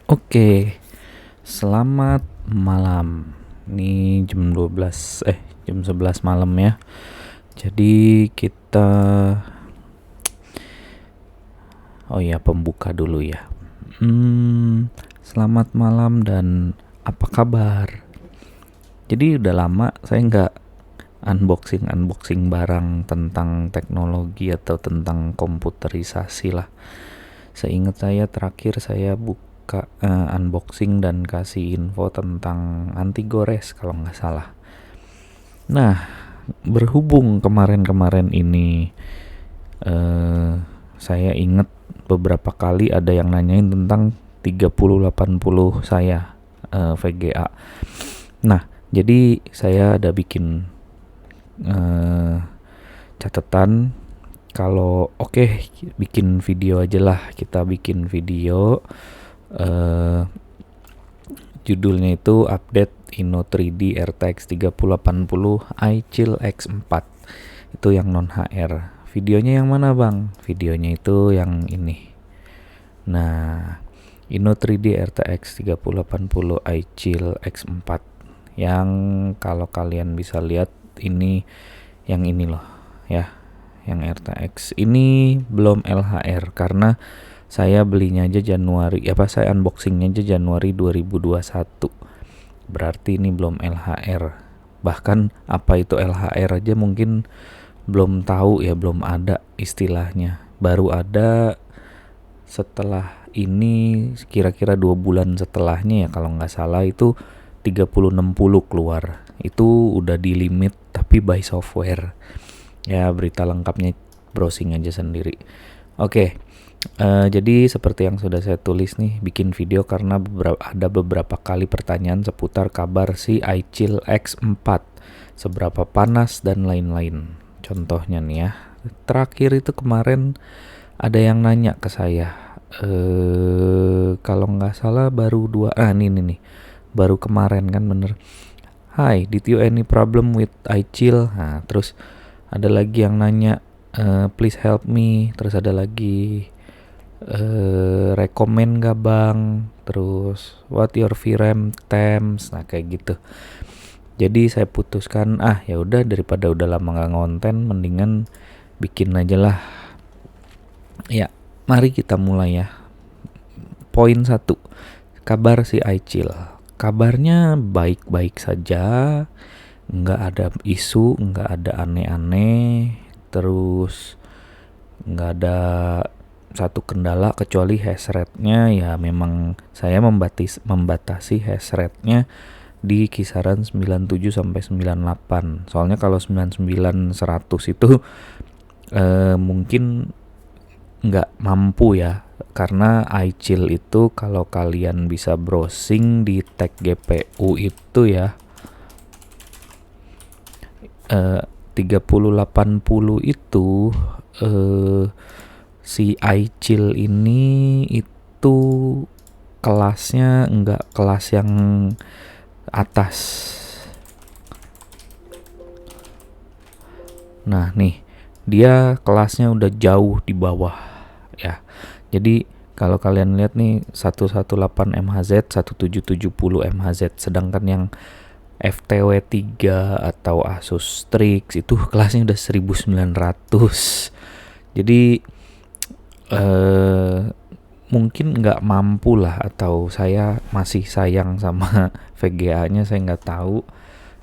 Oke. Selamat malam. Ini jam 11 malam ya. Jadi kita pembuka dulu ya. Selamat malam dan apa kabar? Jadi udah lama saya nggak unboxing barang tentang teknologi atau tentang komputerisasi lah. Seingat saya terakhir saya buka unboxing dan kasih info tentang anti gores kalau nggak salah. Nah, berhubung kemarin ini saya ingat beberapa kali ada yang nanyain tentang 3080 saya VGA. Nah, jadi saya ada bikin catatan kalau bikin video aja lah, kita bikin video judulnya itu update Inno3D RTX 3080 iChill X4. Itu yang non HR. Videonya yang mana bang? Videonya itu yang ini. Nah, Inno3D RTX 3080 iChill X4 yang kalau kalian bisa lihat ini yang ini loh ya, yang RTX ini belum LHR karena saya belinya aja saya unboxingnya aja Januari 2021. Berarti ini belum LHR. Bahkan apa itu LHR aja mungkin belum tahu ya, belum ada istilahnya. Baru ada setelah ini kira-kira 2 bulan setelahnya ya kalau nggak salah, itu 3060 keluar. Itu udah di limit tapi by software. Ya, berita lengkapnya browsing aja sendiri. Jadi seperti yang sudah saya tulis nih, bikin video karena ada beberapa kali pertanyaan seputar kabar si iChill X4, seberapa panas dan lain-lain. Contohnya nih ya, terakhir itu kemarin ada yang nanya ke saya, kalau nggak salah baru baru kemarin kan bener. Hi, did you any problem with iChill? Nah, terus ada lagi yang nanya, please help me. Terus ada lagi, rekomen gak bang? Terus what your VRAM temps? Nah kayak gitu. Jadi saya putuskan ya udah, daripada udah lama nggak ngonten, mendingan bikin aja lah. Ya, mari kita mulai ya. Poin 1, kabar si iChill. Kabarnya baik-baik saja, nggak ada isu, nggak ada aneh-aneh, terus nggak ada satu kendala kecuali hash rate-nya. Ya memang saya membatasi hash rate-nya di kisaran 97 sampai 98. Soalnya kalau 99 100 itu mungkin nggak mampu ya, karena iChill itu kalau kalian bisa browsing di tag GPU itu ya, 3080 itu si iChill ini itu kelasnya nggak kelas yang atas. Nah nih, dia kelasnya udah jauh di bawah ya. Jadi kalau kalian lihat nih 118 MHz, 1770 MHz, sedangkan yang FTW 3 atau Asus Strix itu kelasnya udah 1900. Jadi mungkin nggak mampu lah, atau saya masih sayang sama VGA-nya, saya nggak tahu.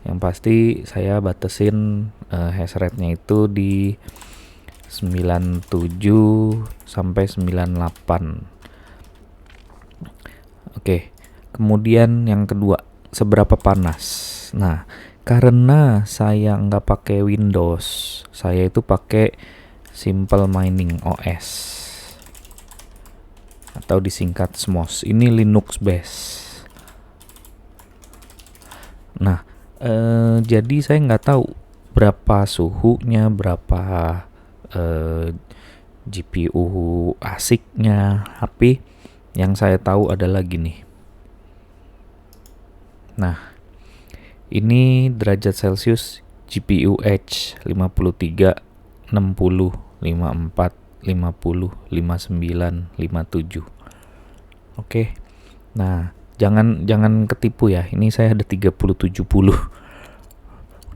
Yang pasti saya batasin hash rate-nya itu di 97 sampai 98. Kemudian yang kedua, seberapa panas. Nah, karena saya nggak pakai Windows, saya itu pakai Simple Mining OS atau disingkat SMOS. Ini Linux base. Nah, jadi saya nggak tahu berapa suhunya, berapa GPU asiknya, tapi yang saya tahu adalah gini. Nah, ini derajat Celcius GPU H 53, 60, 54, 50, 59, 57. Nah, jangan ketipu ya. Ini saya ada 3070.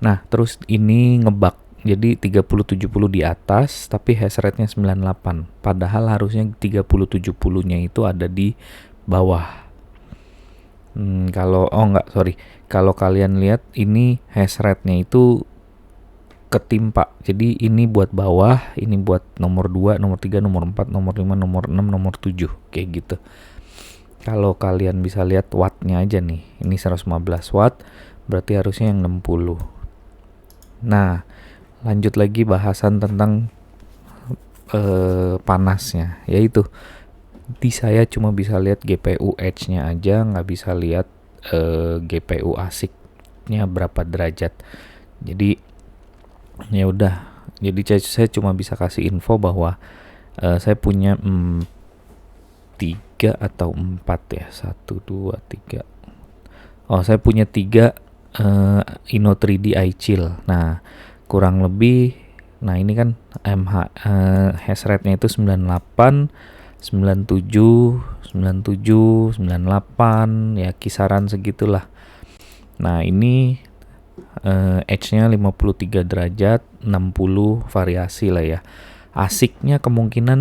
Nah, terus ini ngebug. Jadi 3070 di atas tapi hash rate-nya 98. Padahal harusnya 3070-nya itu ada di bawah. Kalau kalian lihat ini hash rate-nya itu ketimpa. Jadi ini buat bawah, ini buat nomor 2, nomor 3, nomor 4, nomor 5, nomor 6, nomor 7 kayak gitu. Kalau kalian bisa lihat wattnya aja nih. Ini 115 watt, berarti harusnya yang 60. Nah, lanjut lagi bahasan tentang panasnya, yaitu di saya cuma bisa lihat GPU edge-nya aja, nggak bisa lihat GPU ASIC-nya berapa derajat. Jadi ya udah, jadi saya cuma bisa kasih info bahwa saya punya 3 atau 4 ya, 1, 2, 3. Saya punya 3 Inno3D iChill. Nah, kurang lebih, nah ini kan hash rate-nya itu 98, 97, 98 ya, kisaran segitulah. Nah, ini edge-nya 53 derajat, 60 variasi lah ya. ASIC-nya kemungkinan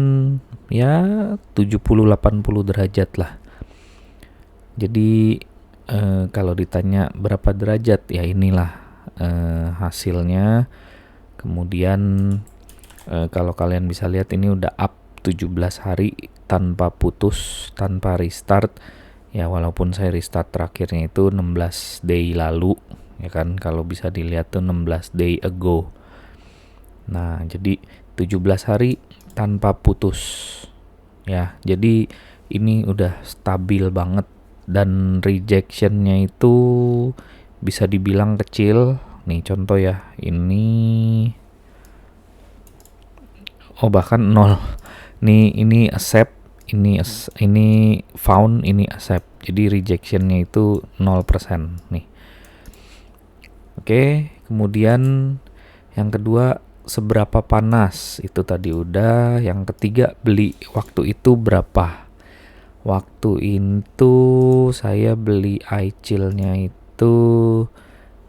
ya 70-80 derajat lah. Jadi kalau ditanya berapa derajat, ya inilah hasilnya. Kemudian kalau kalian bisa lihat ini udah up 17 hari tanpa putus, tanpa restart. Ya walaupun saya restart terakhirnya itu 16 day lalu, ya kan, kalau bisa dilihat tuh 16 day ago. Nah, jadi 17 hari tanpa putus. Ya, jadi ini udah stabil banget dan rejectionnya itu bisa dibilang kecil. Nih contoh ya, ini bahkan 0. Ini accept, ini found, ini accept. Jadi rejectionnya itu 0% nih. Oke, kemudian yang kedua, seberapa panas, itu tadi udah. Yang ketiga, beli waktu itu berapa. Waktu itu saya beli iChill-nya itu,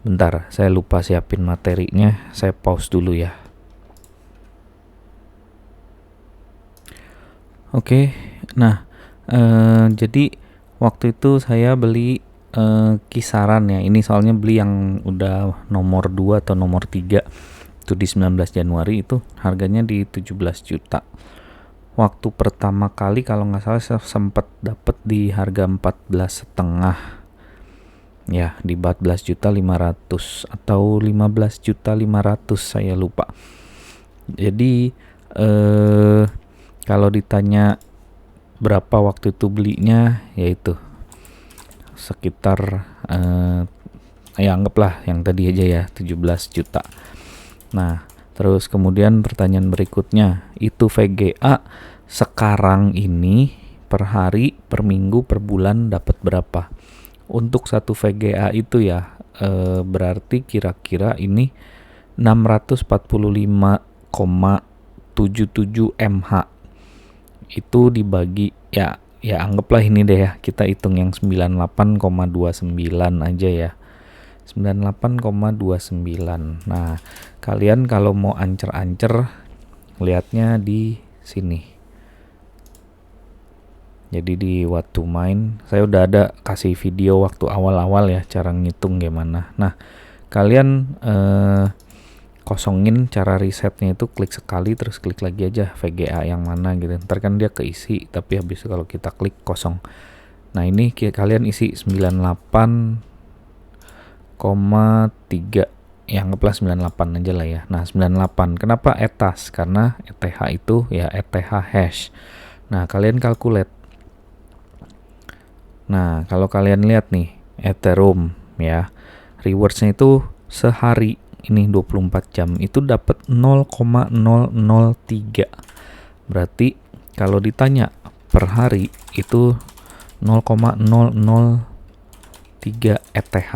bentar, saya lupa siapin materinya, saya pause dulu ya. Oke, nah jadi waktu itu saya beli kisaran ya, ini soalnya beli yang udah nomor 2 atau nomor 3 itu di 19 Januari, itu harganya di 17 juta. Waktu pertama kali kalau nggak salah saya sempat dapat di harga 14,5 ya, di 14.500.000 atau 15.500.000, saya lupa. Jadi kalau ditanya berapa waktu itu belinya, yaitu sekitar ya anggaplah yang tadi aja ya, 17 juta. Nah, terus kemudian pertanyaan berikutnya, itu VGA sekarang ini per hari, per minggu, per bulan dapat berapa? Untuk satu VGA itu ya berarti kira-kira ini 645,77 mH. Itu dibagi ya anggaplah ini deh ya, kita hitung yang 98,29 aja ya. 98,29. Nah, kalian kalau mau ancer-ancer lihatnya di sini. Jadi di what to mine, saya udah ada kasih video waktu awal-awal ya cara ngitung gimana. Nah, kalian kosongin cara risetnya itu, klik sekali terus klik lagi aja VGA yang mana gitu. Ntar kan dia keisi, tapi habis itu kalau kita klik kosong. Nah, ini kalian isi 98,3 yang ke plus 98 aja lah ya. Nah, 98. Kenapa ETHAS? Karena ETH itu ya ETH hash. Nah, kalian calculate. Nah, kalau kalian lihat nih Ethereum ya, rewards-nya itu sehari ini 24 jam itu dapat 0,003. Berarti kalau ditanya per hari itu 0,003 ETH.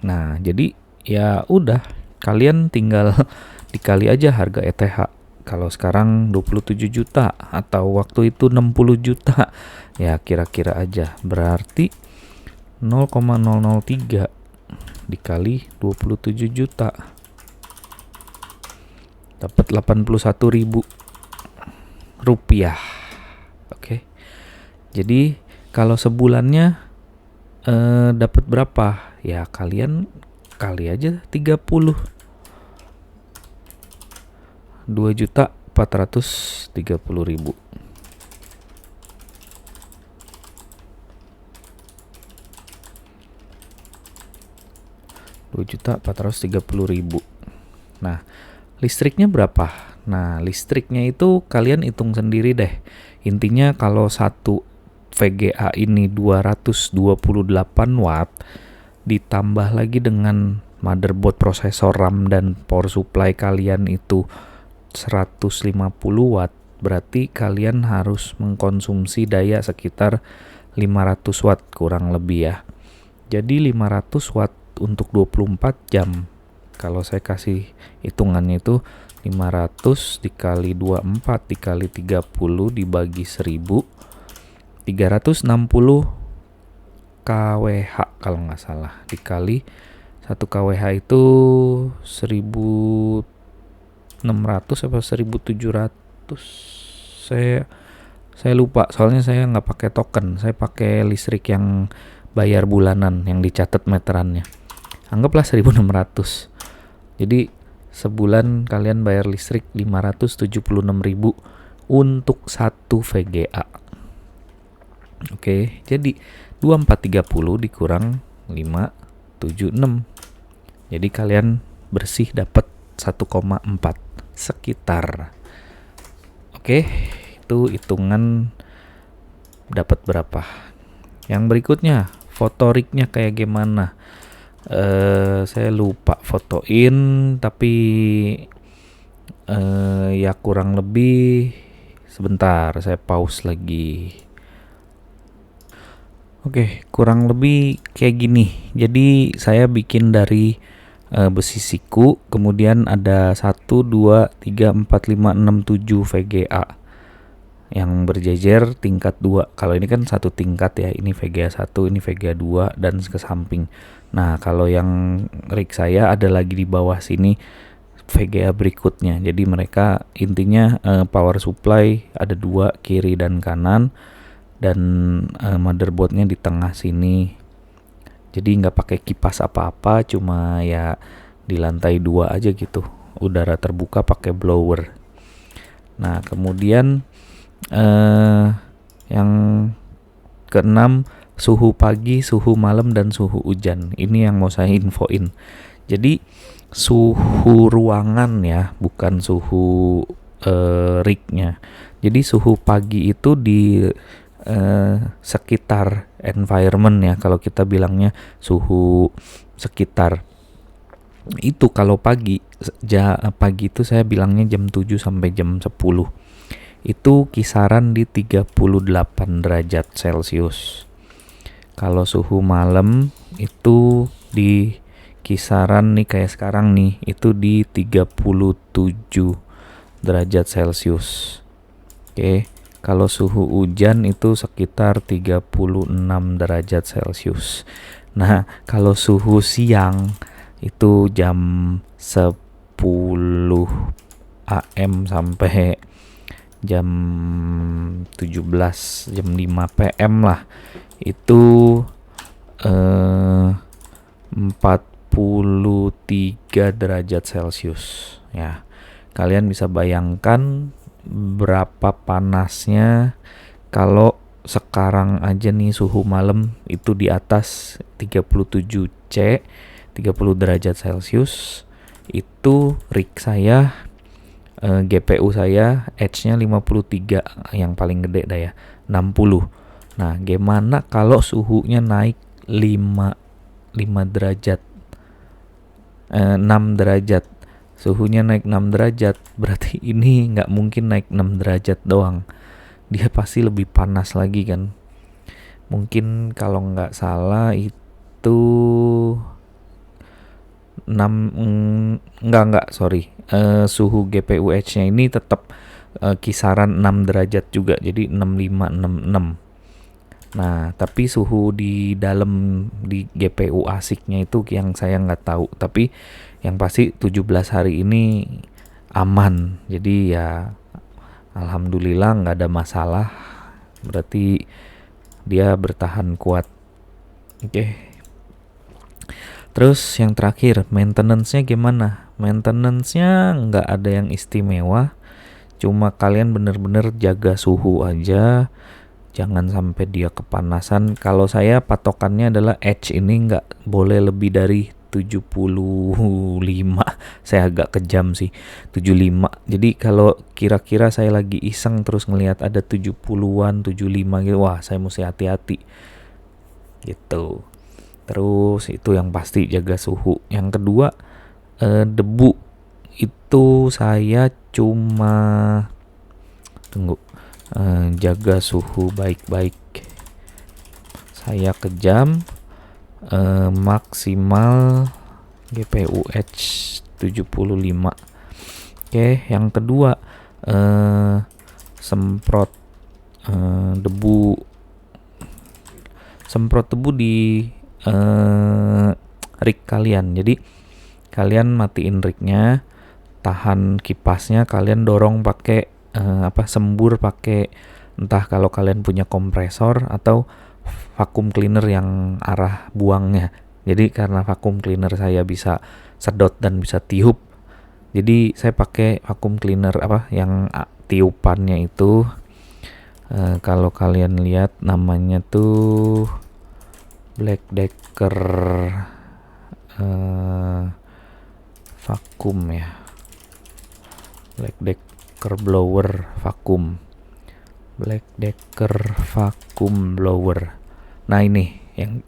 Nah, jadi ya udah, kalian tinggal dikali aja harga ETH Kalau sekarang 27 juta atau waktu itu 60 juta. Ya kira-kira aja. Berarti 0,003 dikali 27 juta. Dapat 81.000 rupiah. Oke. Jadi kalau sebulannya dapat berapa? Ya kalian kali aja 30. 2.430.000. Rp2.430.000. Nah, listriknya berapa? Nah, listriknya itu kalian hitung sendiri deh. Intinya kalau satu VGA ini 228 watt ditambah lagi dengan motherboard, prosesor, RAM, dan power supply kalian itu 150 watt, berarti kalian harus mengkonsumsi daya sekitar 500 watt kurang lebih ya. Jadi 500 watt untuk 24 jam. Kalau saya kasih hitungannya itu 500 dikali 24 dikali 30 dibagi 1000, 360 kWh kalau nggak salah, dikali 1 kWh itu 1600 apa 1700, saya lupa soalnya saya nggak pakai token, saya pakai listrik yang bayar bulanan yang dicatat meterannya, anggaplah 1600. Jadi sebulan kalian bayar listrik 576.000 untuk satu VGA. Oke, jadi 2430 dikurang 576. Jadi kalian bersih dapat 1,4 sekitar. Oke, itu hitungan dapat berapa. Yang berikutnya, foto rignya kayak gimana? Saya lupa fotoin, tapi ya kurang lebih sebentar, saya pause lagi. Oke, kurang lebih kayak gini. Jadi saya bikin dari besi siku, kemudian ada 1, 2, 3, 4, 5, 6, 7 VGA yang berjejer tingkat 2. Kalau ini kan satu tingkat ya, ini VGA 1, ini VGA 2, dan ke samping. Nah, kalau yang rig saya ada lagi di bawah sini VGA berikutnya. Jadi mereka intinya power supply ada 2, kiri dan kanan, dan motherboardnya di tengah sini. Jadi nggak pakai kipas apa-apa, cuma ya di lantai 2 aja gitu, udara terbuka pakai blower. Nah, kemudian yang keenam, suhu pagi, suhu malam, dan suhu hujan. Ini yang mau saya infoin. Jadi suhu ruangan ya, bukan suhu rignya. Jadi suhu pagi itu di sekitar environment ya, kalau kita bilangnya suhu sekitar. Itu kalau pagi itu saya bilangnya jam 7 sampai jam 10. Itu kisaran di 38 derajat Celcius. Kalau suhu malam itu di kisaran nih kayak sekarang nih, itu di 37 derajat Celcius. Oke. Kalau suhu hujan itu sekitar 36 derajat Celcius. Nah, kalau suhu siang itu jam 10 AM sampai jam 17, jam 5 PM lah. Itu 43 derajat Celcius. Ya, kalian bisa bayangkan berapa panasnya kalau sekarang aja nih suhu malam itu di atas 37 C, 30 derajat Celcius. Itu rig saya, GPU saya Edge-nya 53, yang paling gede dah ya, 60. Nah, gimana kalau suhunya naik 5 derajat, 6 derajat. Suhunya naik 6 derajat, berarti ini nggak mungkin naik 6 derajat doang. Dia pasti lebih panas lagi kan. Mungkin kalau nggak salah itu enggak, sorry. Suhu GPU-H-nya ini tetap kisaran 6 derajat juga, jadi 65, 66. Nah, tapi suhu di dalam di GPU ASIC-nya itu yang saya nggak tahu. Tapi yang pasti 17 hari ini aman. Jadi ya alhamdulillah nggak ada masalah. Berarti dia bertahan kuat. Oke. Terus yang terakhir, maintenance-nya gimana? Maintenance-nya nggak ada yang istimewa. Cuma kalian bener-bener jaga suhu aja. Jangan sampai dia kepanasan. Kalau saya patokannya adalah Edge ini nggak boleh lebih dari 75. Saya agak kejam sih, 75. Jadi kalau kira-kira saya lagi iseng terus ngelihat ada 70-an, 75 gitu, wah saya mesti hati-hati gitu. Terus itu yang pasti jaga suhu. Yang kedua, debu itu saya cuma jaga suhu baik-baik. Saya kejam, maksimal GPU H 75. Oke, yang kedua, semprot debu di rig kalian. Jadi kalian matiin rignya, tahan kipasnya, kalian dorong pakai sembur pakai, entah kalau kalian punya kompresor atau vacuum cleaner yang arah buangnya. Jadi karena vacuum cleaner saya bisa sedot dan bisa tiup, jadi saya pakai vacuum cleaner yang tiupannya itu. Kalau kalian lihat namanya tuh Black Decker vacuum ya, Black Decker blower vacuum, Black Decker vacuum blower. Nah ini yang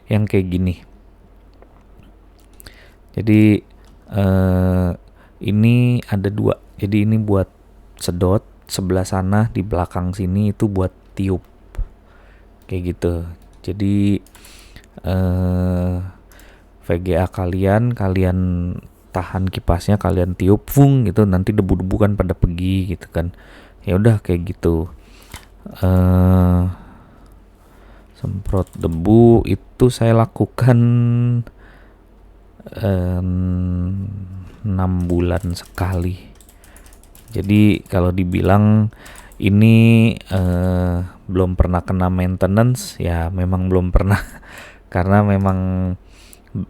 yang kayak gini. Jadi ini ada dua. Jadi ini buat sedot, sebelah sana di belakang sini itu buat tiup kayak gitu. Jadi VGA kalian tahan kipasnya, kalian tiup gitu, nanti debu-debu kan pada pergi gitu kan. Ya udah kayak gitu. Semprot debu itu saya lakukan 6 bulan sekali. Jadi kalau dibilang ini belum pernah kena maintenance, ya memang belum pernah. Karena memang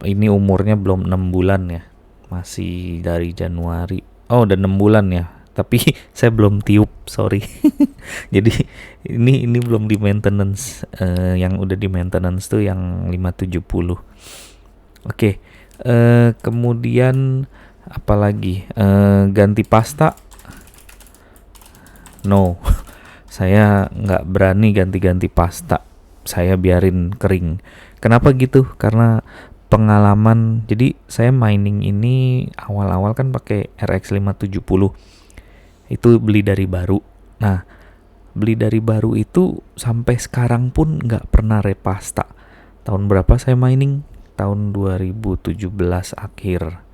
ini umurnya belum 6 bulan ya, masih dari Januari. Oh udah 6 bulan ya, tapi saya belum tiup, sorry. Jadi ini belum di maintenance. Yang udah di maintenance tuh yang 570. Oke. Kemudian apalagi, ganti pasta, no. Saya nggak berani ganti-ganti pasta, saya biarin kering. Kenapa gitu? Karena pengalaman. Jadi saya mining ini awal-awal kan pakai RX 570, itu beli dari baru. Nah, beli dari baru itu sampai sekarang pun nggak pernah repasta. Tahun berapa saya mining? Tahun 2017 akhir.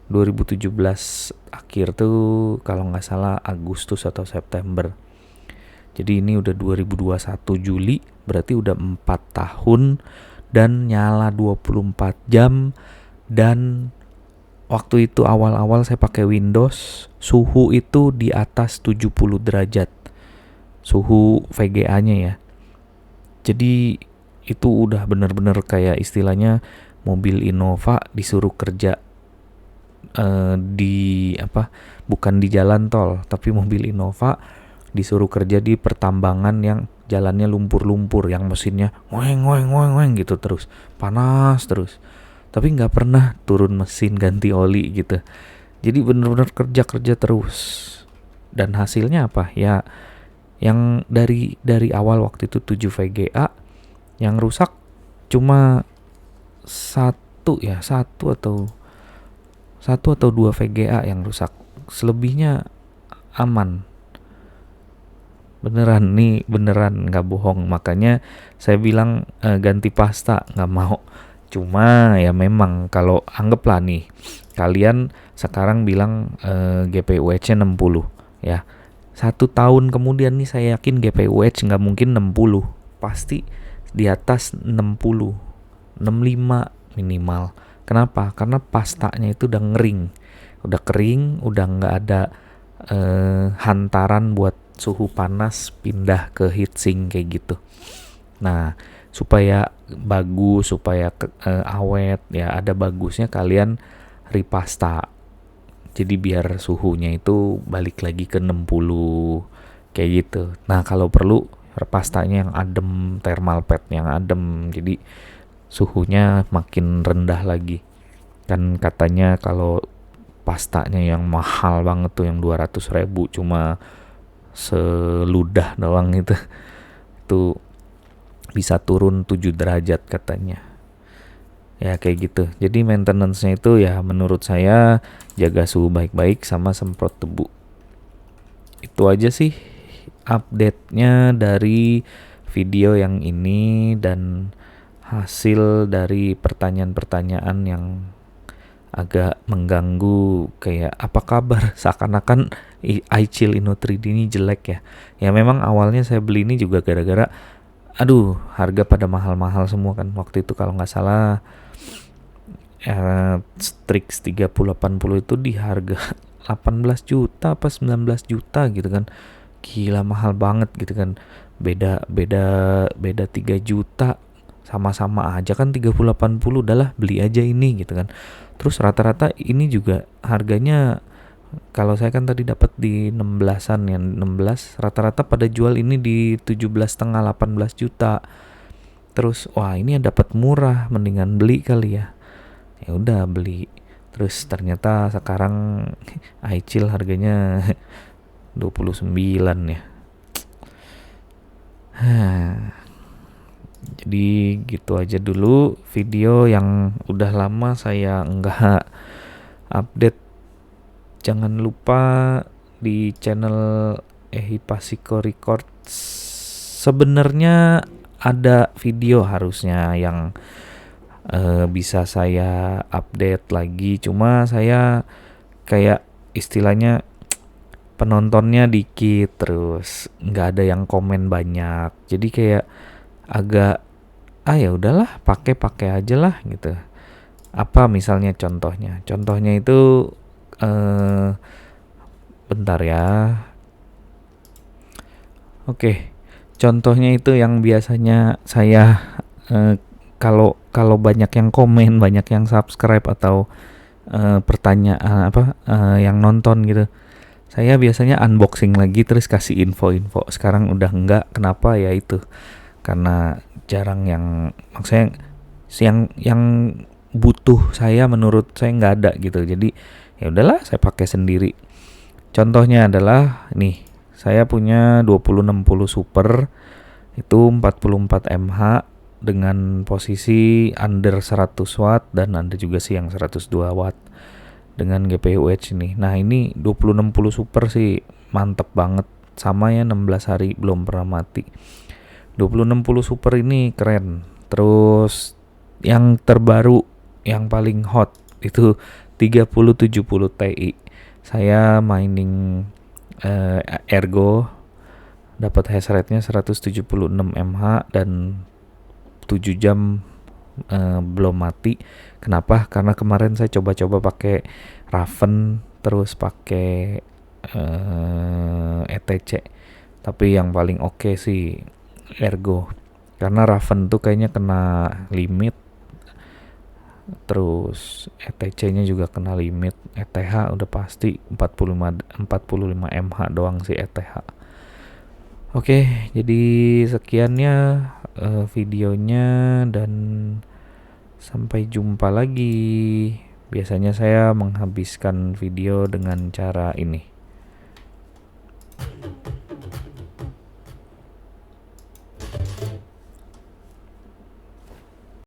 2017 akhir tuh kalau nggak salah Agustus atau September. Jadi ini udah 2021 Juli, berarti udah 4 tahun dan nyala 24 jam. Dan waktu itu awal-awal saya pakai Windows, suhu itu di atas 70 derajat. Suhu VGA-nya ya. Jadi itu udah bener-bener kayak istilahnya mobil Innova disuruh kerja bukan di jalan tol, tapi mobil Innova disuruh kerja di pertambangan yang jalannya lumpur-lumpur, yang mesinnya ngoeng gitu terus, panas terus, tapi nggak pernah turun mesin ganti oli gitu. Jadi bener-bener kerja terus. Dan hasilnya apa ya, yang dari awal waktu itu 7 VGA, yang rusak cuma satu atau dua VGA yang rusak, selebihnya aman. Beneran nggak bohong. Makanya saya bilang ganti pasta nggak mau, Cuma ya memang kalau anggaplah nih kalian sekarang bilang GPUH-nya 60 ya. 1 tahun kemudian nih saya yakin GPUH nggak mungkin 60, pasti di atas 60, 65 minimal. Kenapa? Karena pastanya itu udah kering, udah nggak ada hantaran buat suhu panas pindah ke heatsink kayak gitu. Nah, supaya bagus, supaya awet ya, ada bagusnya kalian ripasta. Jadi biar suhunya itu balik lagi ke 60 kayak gitu. Nah, kalau perlu pastanya yang adem, thermal pad yang adem. Jadi suhunya makin rendah lagi. Kan katanya kalau pastanya yang mahal banget tuh yang 200.000 cuma seludah doang itu bisa turun 7 derajat katanya. Ya kayak gitu. Jadi maintenance-nya itu ya menurut saya jaga suhu baik-baik sama semprot debu. Itu aja sih update-nya dari video yang ini dan hasil dari pertanyaan-pertanyaan yang agak mengganggu, kayak apa kabar, seakan-akan iChill Inno 3D ini jelek ya. Ya memang awalnya saya beli ini juga gara-gara harga pada mahal-mahal semua kan. Waktu itu kalau nggak salah Strix 3080 itu di harga 18 juta apa 19 juta gitu kan. Gila mahal banget gitu kan. Beda 3 juta. Sama-sama aja kan 3080, udahlah beli aja ini gitu kan. Terus rata-rata ini juga harganya, kalau saya kan tadi dapat di 16-an ya, 16 rata-rata pada jual ini di 17,5 18 juta. Terus wah ini dapat murah, mendingan beli kali ya. Ya udah beli. Terus ternyata sekarang iChill harganya 29 ya. Jadi gitu aja dulu video yang udah lama saya enggak update. Jangan lupa di channel Ehipasiko Records sebenarnya ada video harusnya yang bisa saya update lagi. Cuma saya kayak istilahnya penontonnya dikit, terus nggak ada yang komen banyak. Jadi kayak agak ya udahlah pakai aja lah gitu. Apa misalnya contohnya itu bentar ya. Oke, contohnya itu yang biasanya saya kalau banyak yang komen, banyak yang subscribe atau pertanyaan yang nonton gitu, saya biasanya unboxing lagi terus kasih info-info. Sekarang udah enggak. Kenapa ya? Itu karena jarang yang maksudnya yang butuh saya, menurut saya nggak ada gitu. Jadi ya udahlah saya pakai sendiri. Contohnya adalah nih, saya punya 2060 Super itu 44 mAh dengan posisi under 100 watt dan ada juga sih yang 102 watt dengan GPUH ini. Nah ini 2060 Super sih mantep banget, sama ya 16 hari belum pernah mati. 2060 Super ini keren. Terus yang terbaru, yang paling hot itu 3070 Ti. Saya mining Ergo, dapat hash rate-nya 176 mAh dan 7 jam belum mati. Kenapa? Karena kemarin saya coba-coba pakai Raven, terus pakai ETC. Tapi yang paling oke sih Ergo, karena Raven tuh kayaknya kena limit, terus ETC-nya juga kena limit. ETH udah pasti 45 mAh doang sih ETH. Oke, jadi sekiannya videonya dan sampai jumpa lagi. Biasanya saya menghabiskan video dengan cara ini.